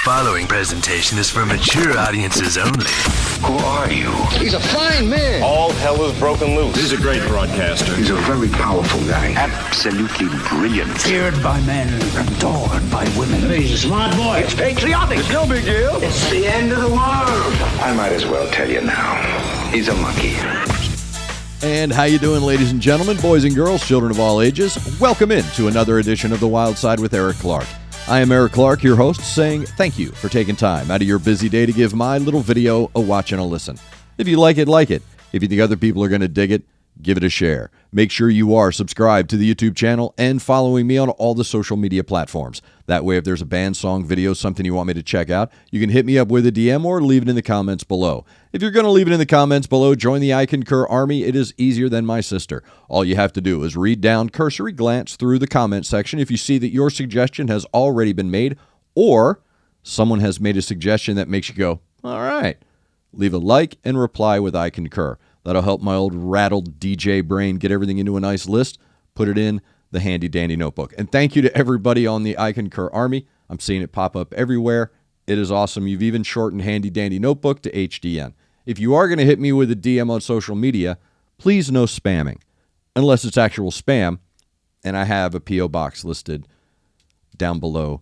following presentation is for mature audiences only. Who are you? He's a fine man. All hell is broken loose. He's a great broadcaster. He's a very powerful guy. Absolutely brilliant. Feared by men, adored by women. He's a smart boy. It's patriotic. It's no big deal. It's the end of the world. I might as well tell you now. He's a monkey. And how you doing, ladies and gentlemen, boys and girls, children of all ages? Welcome in to another edition of The Wyldeside with Eric Clark. I am Eric Clark, your host, saying thank you for taking time out of your busy day to give my little video a watch and a listen. If you like it, like it. If you think other people are going to dig it, give it a share. Make sure you are subscribed to the YouTube channel and following me on all the social media platforms. That way, if there's a band, song, video, something you want me to check out, you can hit me up with a DM or leave it in the comments below. If you're going to leave it in the comments below, join the I Concur Army. It is easier than my sister. All you have to do is read down, cursory glance through the comment section if you see that your suggestion has already been made or someone has made a suggestion that makes you go, all right. Leave a like and reply with I Concur. That'll help my old rattled DJ brain get everything into a nice list, put it in the handy-dandy notebook. And thank you to everybody on the I Concur Army. I'm seeing it pop up everywhere. It is awesome. You've even shortened handy-dandy notebook to HDN. If you are going to hit me with a DM on social media, please no spamming, unless it's actual spam, and I have a P.O. box listed down below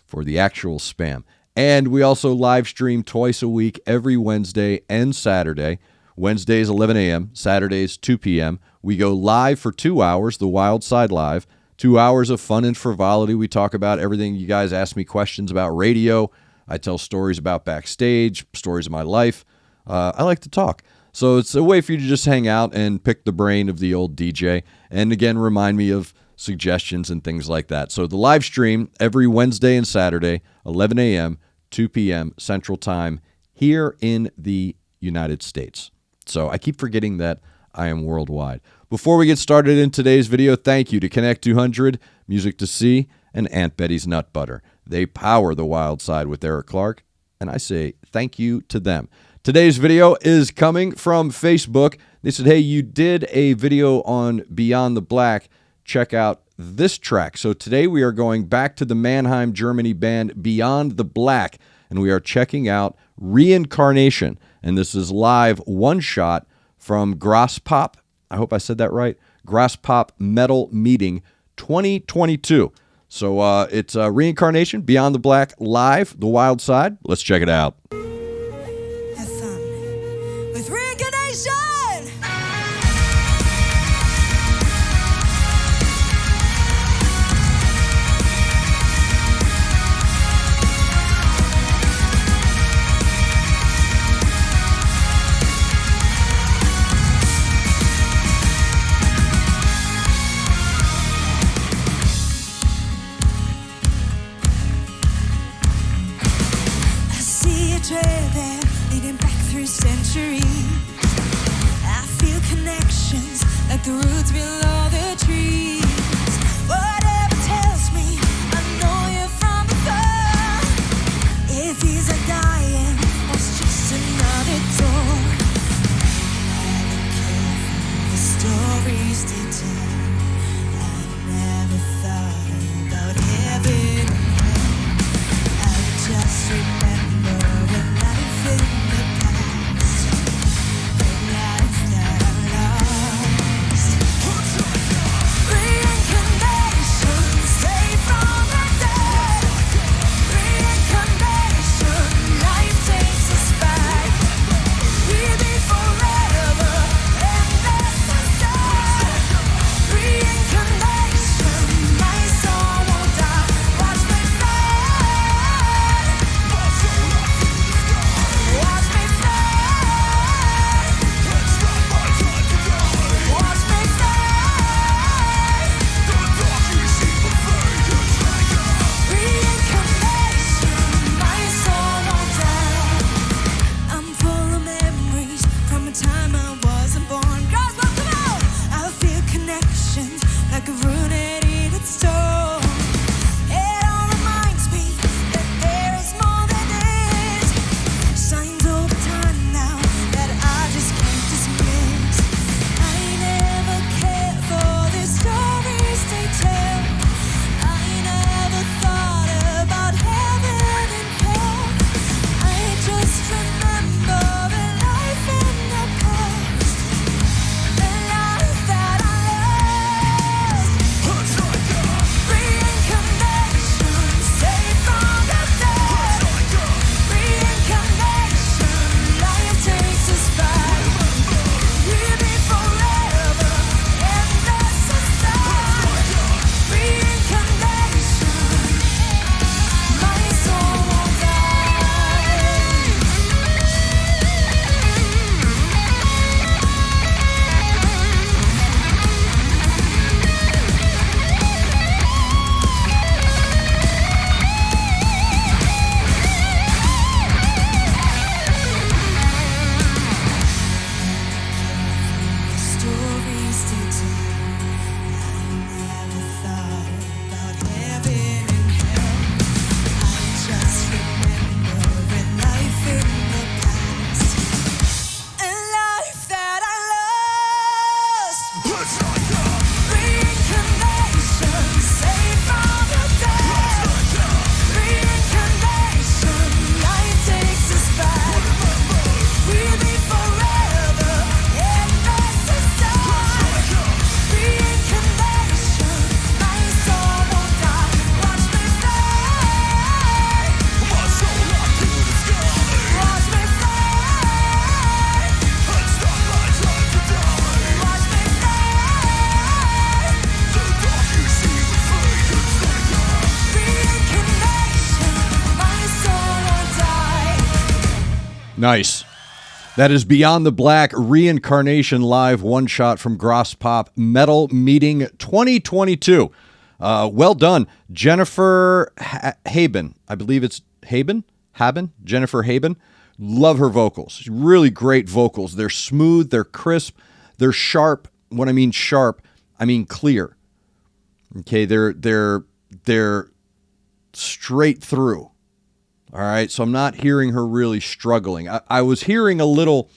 for the actual spam. And we also live stream twice a week, every Wednesday and Saturday. Wednesdays, 11 a.m., Saturdays, 2 p.m. We go live for 2 hours, the Wyldeside Live. 2 hours of fun and frivolity. We talk about everything. You guys ask me questions about radio. I tell stories about backstage, stories of my life. I like to talk. So it's a way for you to just hang out and pick the brain of the old DJ. And again, remind me of suggestions and things like that. So the live stream every Wednesday and Saturday, 11 a.m., 2 p.m. Central Time here in the United States. So I keep forgetting that I am worldwide. Before we get started in today's video, thank you to Connect 200, Music to See, and Aunt Betty's Nut Butter. They power the Wyldeside with Eric Clark, and I say thank you to them. Today's video is coming from Facebook. They said, hey, you did a video on Beyond the Black. Check out this track. So today we are going back to the Mannheim, Germany band Beyond the Black, and we are checking out Reincarnation. And this is live one shot from Grasspop. I hope I said that right. Grasspop Metal Meeting 2022. So it's Reincarnation, Beyond the Black, live, the Wyldeside. Let's check it out. Have fun with Reincarnation! Trail there leading back through centuries. I feel connections like the roots below the trees. Whatever tells me I know you're from above. If he's a dying, that's just another door. Never cared for the stories they tell. I never thought about heaven and hell. I just remember in the past, the life that I lost. Nice. That is Beyond the Black, Reincarnation live one-shot from Gross Pop Metal Meeting 2022. Well done. Jennifer Haben. I believe it's Haben? Jennifer Haben. Love her vocals. Really great vocals. They're smooth, they're crisp, they're sharp. When I mean sharp, I mean clear. Okay, they're straight through. All right, so I'm not hearing her really struggling. I was hearing a little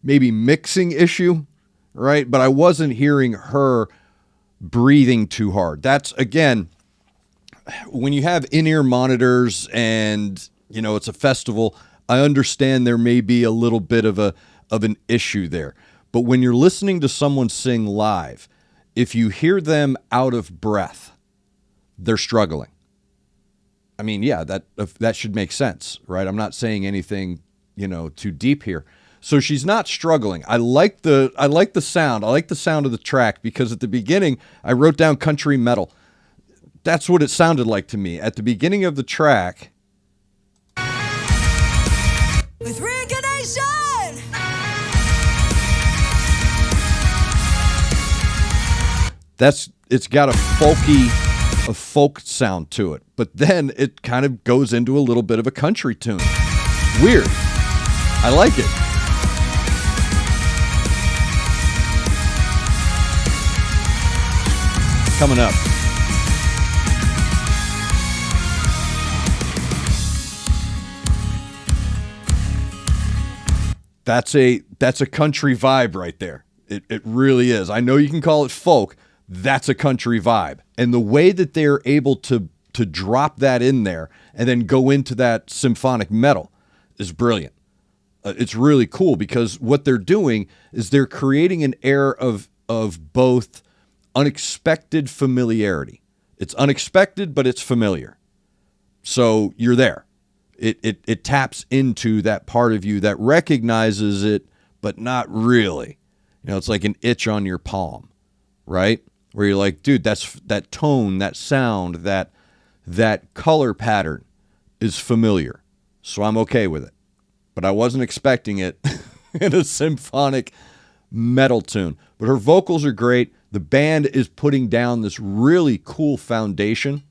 maybe mixing issue, right? But I wasn't hearing her breathing too hard. That's, again, when you have in-ear monitors and, you know, it's a festival, I understand there may be a little bit of an issue there. But when you're listening to someone sing live, if you hear them out of breath, they're struggling. I mean, yeah, that should make sense, right? I'm not saying anything, you know, too deep here. So she's not struggling. I like the sound. I like the sound of the track because at the beginning I wrote down country metal. That's what it sounded like to me. At the beginning of the track, With Reincarnation! it's got a folk sound to it, but then it kind of goes into a little bit of a country tune. Weird. I like it. Coming up. That's a country vibe right there. It really is. I know you can call it folk. That's a country vibe. And the way that they're able to drop that in there and then go into that symphonic metal is brilliant. It's really cool because what they're doing is they're creating an air of both unexpected familiarity. It's unexpected, but it's familiar. So you're there. It taps into that part of you that recognizes it, but not really. You know, it's like an itch on your palm, right? Where you're like, dude, that tone, that sound, that color pattern is familiar. So I'm okay with it. But I wasn't expecting it in a symphonic metal tune. But her vocals are great. The band is putting down this really cool foundation,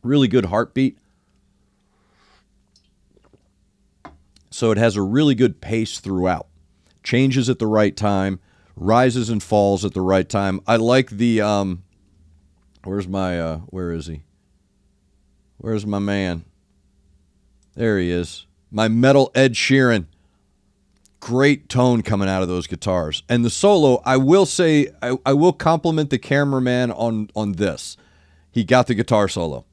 really good heartbeat. So it has a really good pace throughout. Changes at the right time, rises and falls at the right time. I like the where is he? Where's my man? There he is. My metal Ed Sheeran. Great tone coming out of those guitars. And the solo, I will say, I will compliment the cameraman on this. He got the guitar solo.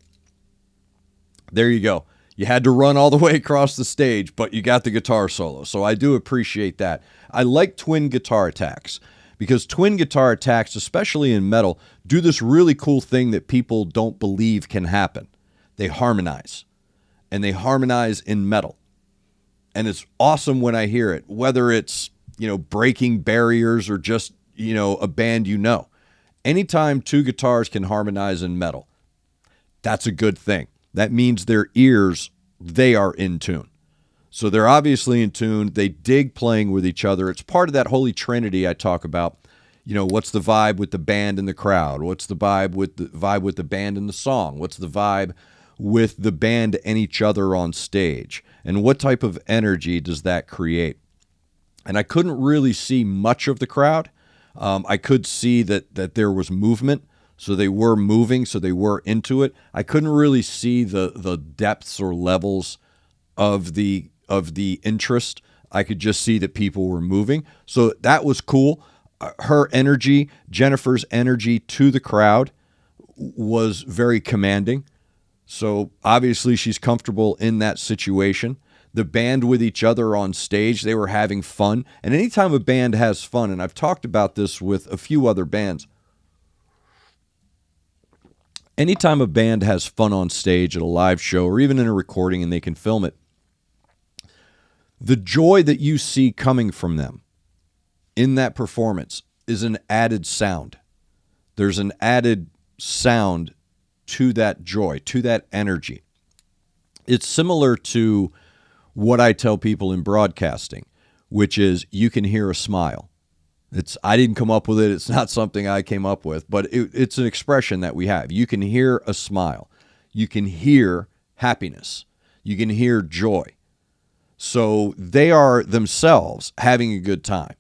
There you go. You had to run all the way across the stage, but you got the guitar solo. So I do appreciate that. I like twin guitar attacks because twin guitar attacks, especially in metal, do this really cool thing that people don't believe can happen. They harmonize, and they harmonize in metal. And it's awesome when I hear it, whether it's, you know, breaking barriers or just, you know, a band you know. Anytime two guitars can harmonize in metal, that's a good thing. That means their ears, they are in tune. So they're obviously in tune. They dig playing with each other. It's part of that holy trinity I talk about. You know, what's the vibe with the band and the crowd? What's the vibe with the band and the song? What's the vibe with the band and each other on stage? And what type of energy does that create? And I couldn't really see much of the crowd. I could see that there was movement. So they were moving, so they were into it. I couldn't really see the depths or levels of the interest. I could just see that people were moving. So that was cool. Her energy, Jennifer's energy to the crowd was very commanding. So obviously she's comfortable in that situation. The band with each other on stage, they were having fun. And anytime a band has fun, and I've talked about this with a few other bands, anytime a band has fun on stage at a live show or even in a recording and they can film it, the joy that you see coming from them in that performance is an added sound. There's an added sound to that joy, to that energy. It's similar to what I tell people in broadcasting, which is you can hear a smile. I didn't come up with it. It's not something I came up with, but it's an expression that we have. You can hear a smile. You can hear happiness. You can hear joy. So they are themselves having a good time,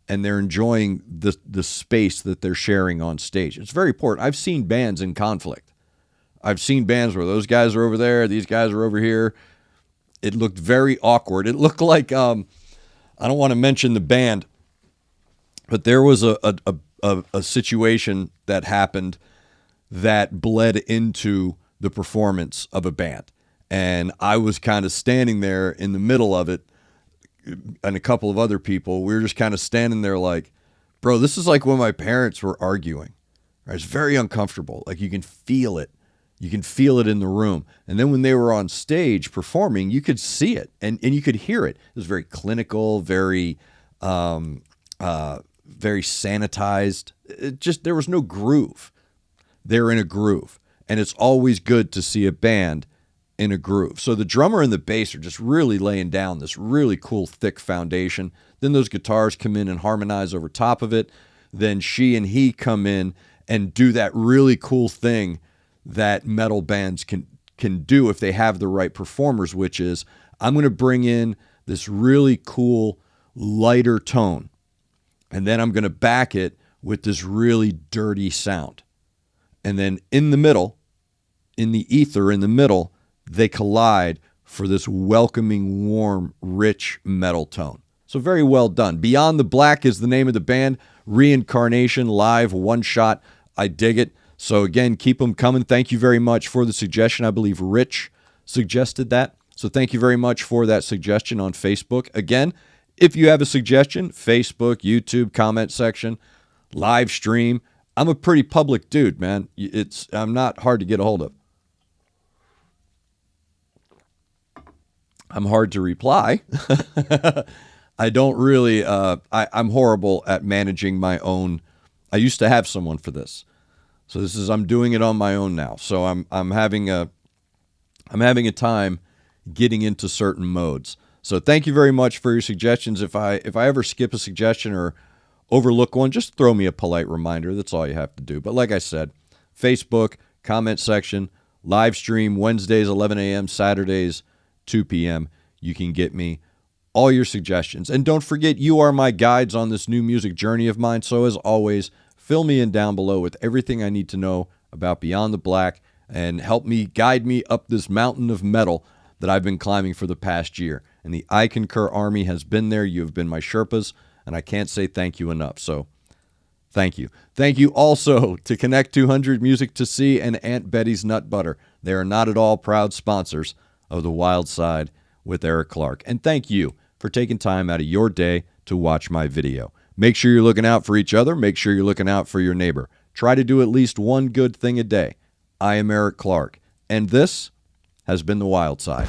and they're enjoying the space that they're sharing on stage. It's very important. I've seen bands in conflict. I've seen bands where those guys are over there, these guys are over here. It looked very awkward. It looked like, I don't want to mention the band, but there was a situation that happened that bled into the performance of a band. And I was kind of standing there in the middle of it, and a couple of other people. We were just kind of standing there like, bro, this is like when my parents were arguing. Right? It's very uncomfortable. Like you can feel it. You can feel it in the room. And then when they were on stage performing, you could see it and you could hear it. It was very clinical, very sanitized. There was no groove. They're in a groove. And it's always good to see a band in a groove. So the drummer and the bass are just really laying down this really cool, thick foundation. Then those guitars come in and harmonize over top of it. Then she and he come in and do that really cool thing that metal bands can do if they have the right performers, which is I'm going to bring in this really cool, lighter tone. And then I'm going to back it with this really dirty sound. And then in the middle, in the ether in the middle, they collide for this welcoming, warm, rich metal tone. So very well done. Beyond the Black is the name of the band. Reincarnation, live, one shot. I dig it. So again, keep them coming. Thank you very much for the suggestion. I believe Rich suggested that. So thank you very much for that suggestion on Facebook. Again, if you have a suggestion, Facebook, YouTube, comment section, live stream. I'm a pretty public dude, man. I'm not hard to get a hold of. I'm hard to reply. I don't really, I'm horrible at managing my own. I used to have someone for this. So I'm doing it on my own now. So I'm having a time getting into certain modes. So thank you very much for your suggestions. If I ever skip a suggestion or overlook one, just throw me a polite reminder. That's all you have to do. But like I said, Facebook, comment section, live stream Wednesdays, 11 a.m., Saturdays, 2 p.m. You can get me all your suggestions. And don't forget, you are my guides on this new music journey of mine. So as always, fill me in down below with everything I need to know about Beyond the Black and help me guide me up this mountain of metal that I've been climbing for the past year. And the I Concur Army has been there. You have been my Sherpas, and I can't say thank you enough. So thank you. Thank you also to Connect 200 Music to See and Aunt Betty's Nut Butter. They are not at all proud sponsors of the Wyldeside with Eric Clark. And thank you for taking time out of your day to watch my video. Make sure you're looking out for each other. Make sure you're looking out for your neighbor. Try to do at least one good thing a day. I am Eric Clark, and this has been the Wyldeside.